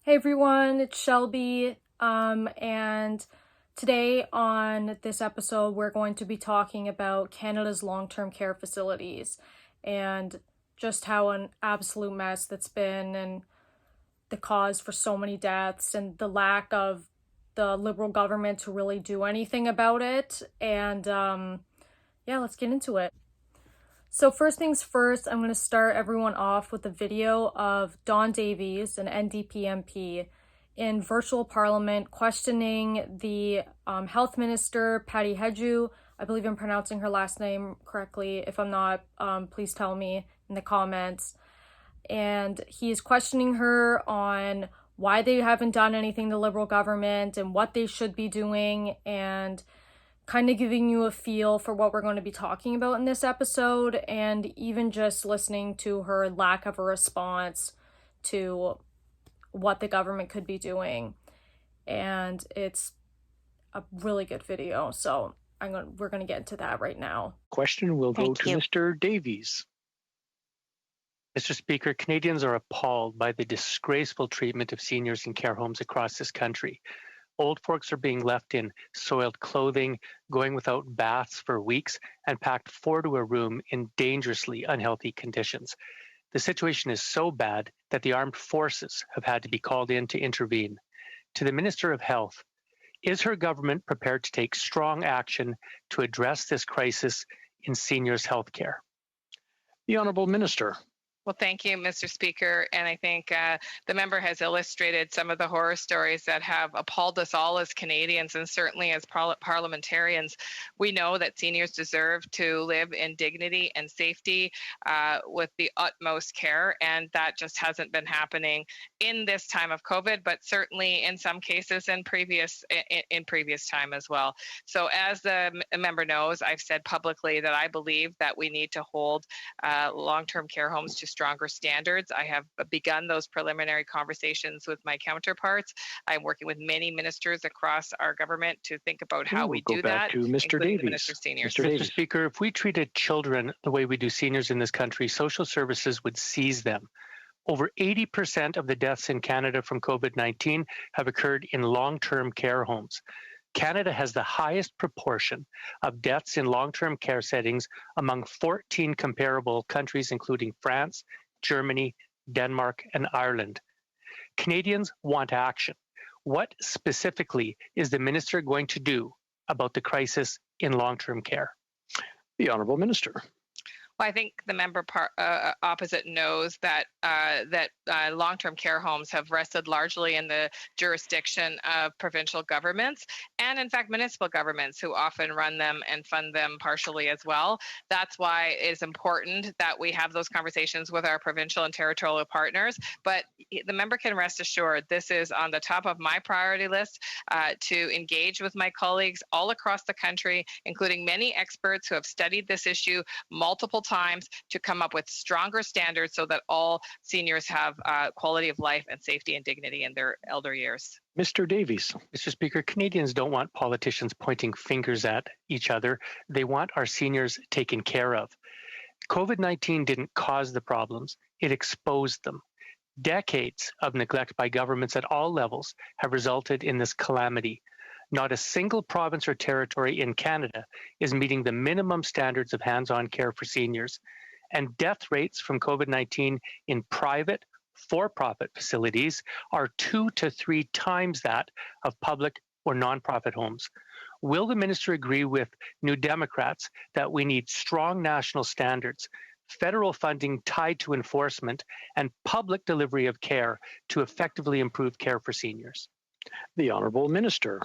Hey everyone, it's Shelby, and today on this episode we're going to be talking about Canada's long-term care facilities and just how an absolute mess that's been and the cause for so many deaths and the lack of the Liberal government to really do anything about it. And yeah, let's get into it. So first things first, I'm going to start everyone off with a video of Don Davies, an NDP MP, in virtual parliament questioning the health minister, Patty Hedju. I believe I'm pronouncing her last name correctly. If I'm not, please tell me in the comments. And he's questioning her on why they haven't done anything, the Liberal government, and what they should be doing, and kind of giving you a feel for what we're going to be talking about in this episode, and even just listening to her lack of a response to what the government could be doing. And it's a really good video, so we're going to get into that right now. Question will go to Mr. Davies. Mr. Speaker, Canadians are appalled by the disgraceful treatment of seniors in care homes across this country. Old folks are being left in soiled clothing, going without baths for weeks, and packed 4 to a room in dangerously unhealthy conditions. The situation is so bad that the armed forces have had to be called in to intervene. To the Minister of Health, is her government prepared to take strong action to address this crisis in seniors' health care? The Honourable Minister. Well, thank you, Mr. Speaker. And I think the member has illustrated some of the horror stories that have appalled us all as Canadians, and certainly as parliamentarians. We know that seniors deserve to live in dignity and safety with the utmost care, and that just hasn't been happening in this time of COVID, but certainly in some cases in previous time as well. So as the member knows, I've said publicly that I believe that we need to hold long-term care homes to stronger standards. I have begun those preliminary conversations with my counterparts. I'm working with many ministers across our government to think about how we do that. To Mr. Davies. The Minister of Seniors. Mr. Speaker, if we treated children the way we do seniors in this country, social services would seize them. Over 80% of the deaths in Canada from COVID-19 have occurred in long-term care homes. Canada has the highest proportion of deaths in long-term care settings among 14 comparable countries, including France, Germany, Denmark, and Ireland. Canadians want action. What specifically is the minister going to do about the crisis in long-term care? The Honourable Minister. Well, I think the member opposite knows that long-term care homes have rested largely in the jurisdiction of provincial governments and, in fact, municipal governments, who often run them and fund them partially as well. That's why it is important that we have those conversations with our provincial and territorial partners. But the member can rest assured this is on the top of my priority list to engage with my colleagues all across the country, including many experts who have studied this issue multiple times, to come up with stronger standards so that all seniors have quality of life and safety and dignity in their elder years. Mr. Davies. Mr. Speaker, Canadians don't want politicians pointing fingers at each other. They want our seniors taken care of. COVID-19 didn't cause the problems, it exposed them. Decades of neglect by governments at all levels have resulted in this calamity. Not a single province or territory in Canada is meeting the minimum standards of hands-on care for seniors. And death rates from COVID-19 in private, for-profit facilities are 2 to 3 times that of public or nonprofit homes. Will the minister agree with New Democrats that we need strong national standards, federal funding tied to enforcement, and public delivery of care to effectively improve care for seniors? The Honourable Minister.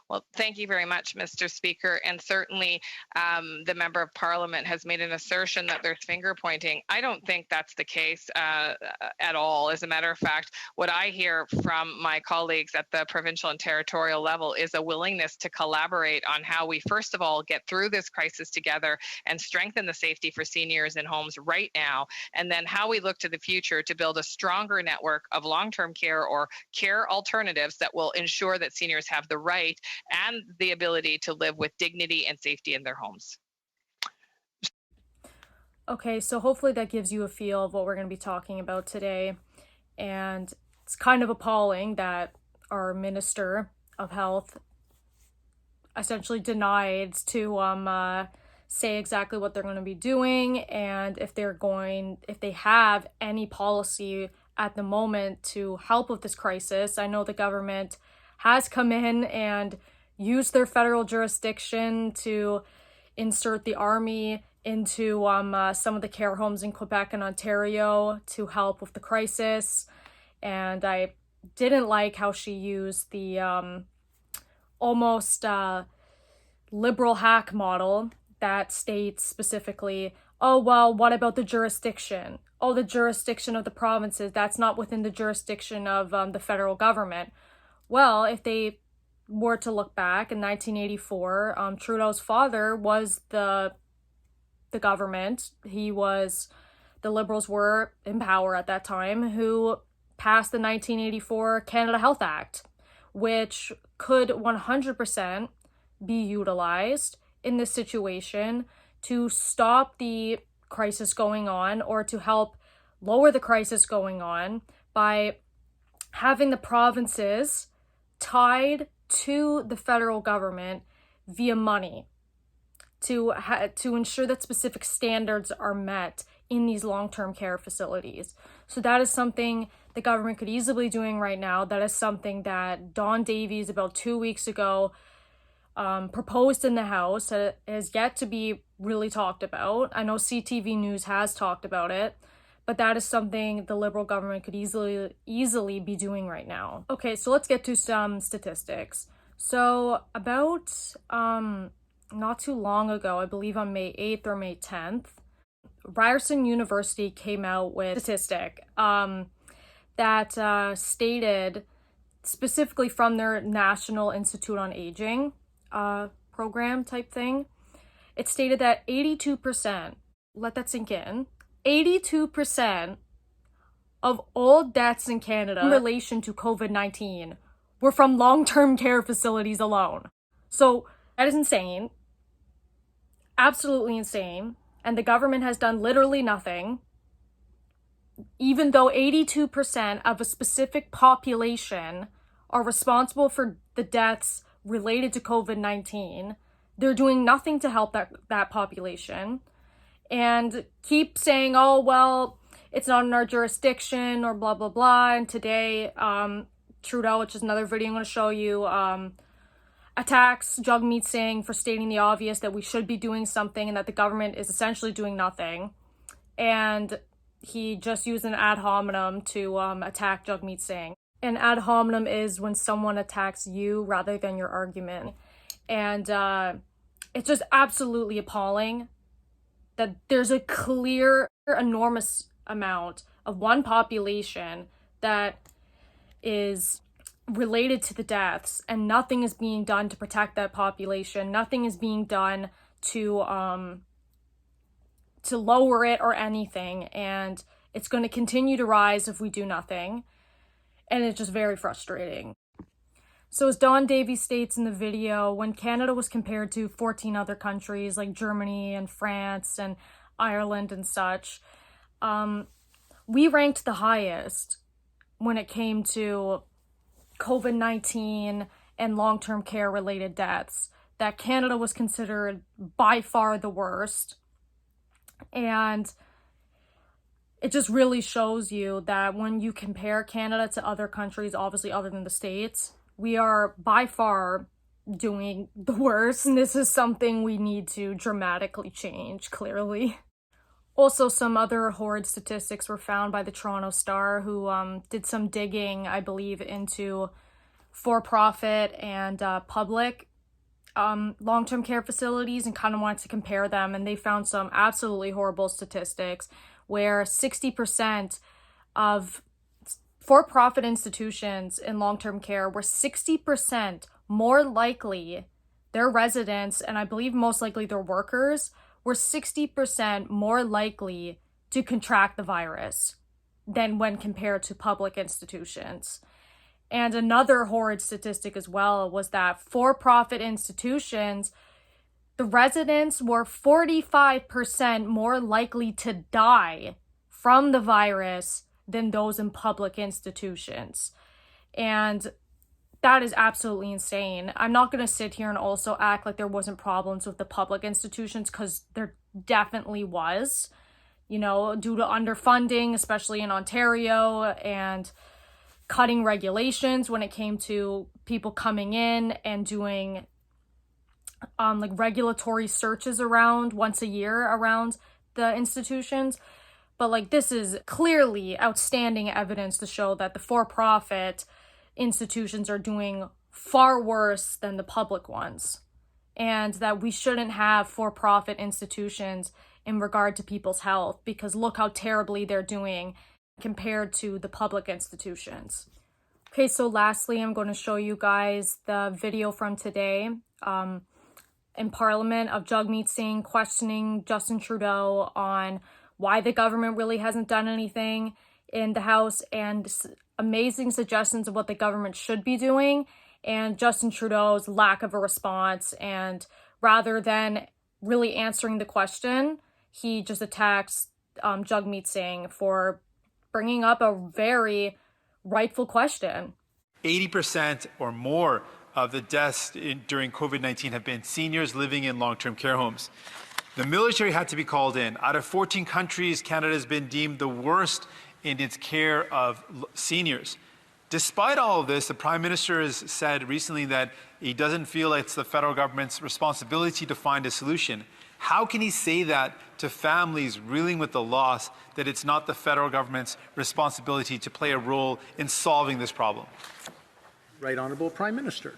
Well, thank you very much, Mr. Speaker. And certainly the Member of Parliament has made an assertion that there's finger pointing. I don't think that's the case at all. As a matter of fact, what I hear from my colleagues at the provincial and territorial level is a willingness to collaborate on how we, first of all, get through this crisis together and strengthen the safety for seniors in homes right now, and then how we look to the future to build a stronger network of long-term care or care alternatives that will ensure that seniors have the right and the ability to live with dignity and safety in their homes. Okay, so hopefully that gives you a feel of what we're going to be talking about today. And It's kind of appalling that our Minister of Health essentially denied to say exactly what they're going to be doing, and if they have any policy at the moment to help with this crisis. I know the government has come in and used their federal jurisdiction to insert the army into some of the care homes in Quebec and Ontario to help with the crisis. And I didn't like how she used the almost liberal hack model that states specifically, oh, well, what about the jurisdiction? Oh, the jurisdiction of the provinces, that's not within the jurisdiction of the federal government. Well, if they were to look back in 1984, Trudeau's father was the government. The Liberals were in power at that time, who passed the 1984 Canada Health Act, which could 100% be utilized in this situation to stop the crisis going on, or to help lower the crisis going on, by having the provinces tied to the federal government via money to ensure that specific standards are met in these long-term care facilities. So that is something the government could easily be doing right now. That is something that Don Davies about 2 weeks ago proposed in the House. Has yet to be really talked about. I know CTV News has talked about it, but that is something the Liberal government could easily be doing right now. Okay, so let's get to some statistics. So about not too long ago, I believe on May 8th or May 10th, Ryerson University came out with a statistic that stated, specifically from their National Institute on Aging program type thing, it stated that 82%, let that sink in, 82% of all deaths in Canada in relation to COVID-19 were from long-term care facilities alone. So that is insane. Absolutely insane. And the government has done literally nothing. Even though 82% of a specific population are responsible for the deaths related to COVID-19, they're doing nothing to help that population, and keep saying, oh, well, it's not in our jurisdiction, or blah, blah, blah. And today, Trudeau, which is another video I'm going to show you, attacks Jagmeet Singh for stating the obvious, that we should be doing something and that the government is essentially doing nothing. And he just used an ad hominem to attack Jagmeet Singh. An ad hominem is when someone attacks you rather than your argument. And it's just absolutely appalling that there's a clear, enormous amount of one population that is related to the deaths, and nothing is being done to protect that population. Nothing is being done to lower it or anything, and it's going to continue to rise if we do nothing, and it's just very frustrating. So as Don Davies states in the video, when Canada was compared to 14 other countries like Germany and France and Ireland and such, we ranked the highest when it came to COVID-19 and long-term care related deaths. That Canada was considered by far the worst. And it just really shows you that when you compare Canada to other countries, obviously other than the States, we are by far doing the worst. And this is something we need to dramatically change, clearly. Also, some other horrid statistics were found by the Toronto Star, who did some digging, I believe, into for-profit and public long-term care facilities, and kind of wanted to compare them. And they found some absolutely horrible statistics where 60% of for-profit institutions in long-term care were 60% more likely, their residents, and I believe most likely their workers, were 60% more likely to contract the virus than when compared to public institutions. And another horrid statistic as well was that for-profit institutions, the residents were 45% more likely to die from the virus than those in public institutions. And that is absolutely insane. I'm not going to sit here and also act like there wasn't problems with the public institutions, because there definitely was, you know, due to underfunding, especially in Ontario, and cutting regulations when it came to people coming in and doing like regulatory searches around once a year around the institutions. But like, this is clearly outstanding evidence to show that the for-profit institutions are doing far worse than the public ones, and that we shouldn't have for-profit institutions in regard to people's health, because look how terribly they're doing compared to the public institutions. Okay, so lastly, I'm going to show you guys the video from today in Parliament of Jagmeet Singh questioning Justin Trudeau on why the government really hasn't done anything in the House, and amazing suggestions of what the government should be doing, and Justin Trudeau's lack of a response. And rather than really answering the question, he just attacks Jagmeet Singh for bringing up a very rightful question. 80% or more of the deaths during COVID-19 have been seniors living in long-term care homes. The military had to be called in. Out of 14 countries, Canada has been deemed the worst in its care of seniors. Despite all of this, the Prime Minister has said recently that he doesn't feel it's the federal government's responsibility to find a solution. How can he say that to families reeling with the loss, that it's not the federal government's responsibility to play a role in solving this problem? Right Honourable Prime Minister.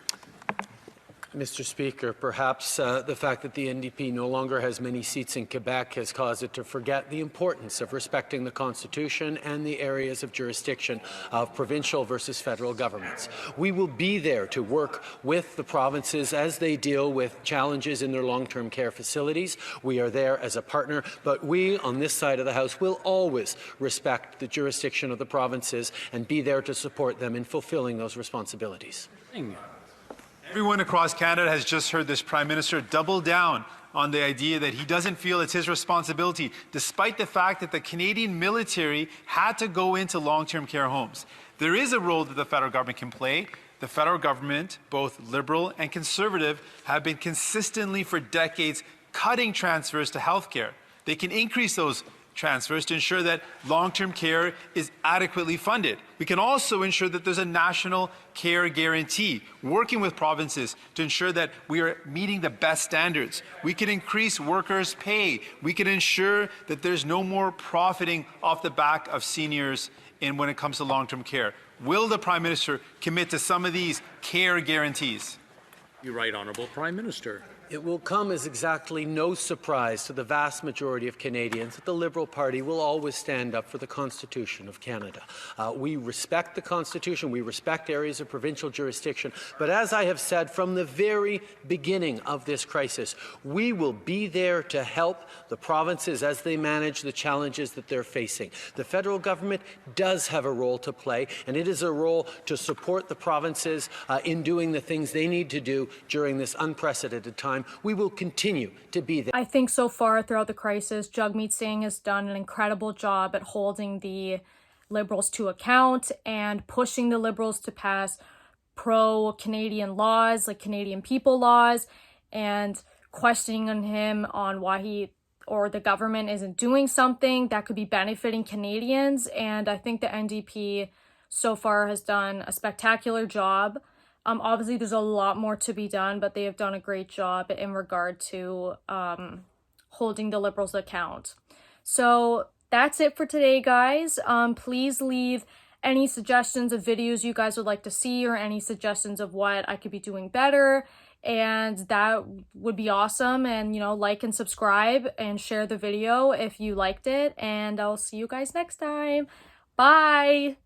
Mr. Speaker, perhaps the fact that the NDP no longer has many seats in Quebec has caused it to forget the importance of respecting the Constitution and the areas of jurisdiction of provincial versus federal governments. We will be there to work with the provinces as they deal with challenges in their long-term care facilities. We are there as a partner, but we on this side of the House will always respect the jurisdiction of the provinces and be there to support them in fulfilling those responsibilities. Everyone across Canada has just heard this Prime Minister double down on the idea that he doesn't feel it's his responsibility, despite the fact that the Canadian military had to go into long-term care homes. There is a role that the federal government can play. The federal government, both Liberal and Conservative, have been consistently for decades cutting transfers to healthcare. They can increase those transfers to ensure that long-term care is adequately funded. We can also ensure that there's a national care guarantee, working with provinces to ensure that we are meeting the best standards. We can increase workers' pay. We can ensure that there's no more profiting off the back of seniors when it comes to long-term care. Will the Prime Minister commit to some of these care guarantees? You right Honourable Prime Minister. It will come as exactly no surprise to the vast majority of Canadians that the Liberal Party will always stand up for the Constitution of Canada. We respect the Constitution, we respect areas of provincial jurisdiction, but as I have said from the very beginning of this crisis, we will be there to help the provinces as they manage the challenges that they're facing. The federal government does have a role to play, and it is a role to support the provinces in doing the things they need to do during this unprecedented time. We will continue to be there. I think so far throughout the crisis, Jagmeet Singh has done an incredible job at holding the Liberals to account and pushing the Liberals to pass pro-Canadian laws, like Canadian people laws, and questioning him on why he or the government isn't doing something that could be benefiting Canadians. And I think the NDP so far has done a spectacular job. Obviously, there's a lot more to be done, but they have done a great job in regard to holding the Liberals account. So that's it for today, guys. Please leave any suggestions of videos you guys would like to see, or any suggestions of what I could be doing better. And that would be awesome. And, you know, like and subscribe and share the video if you liked it. And I'll see you guys next time. Bye!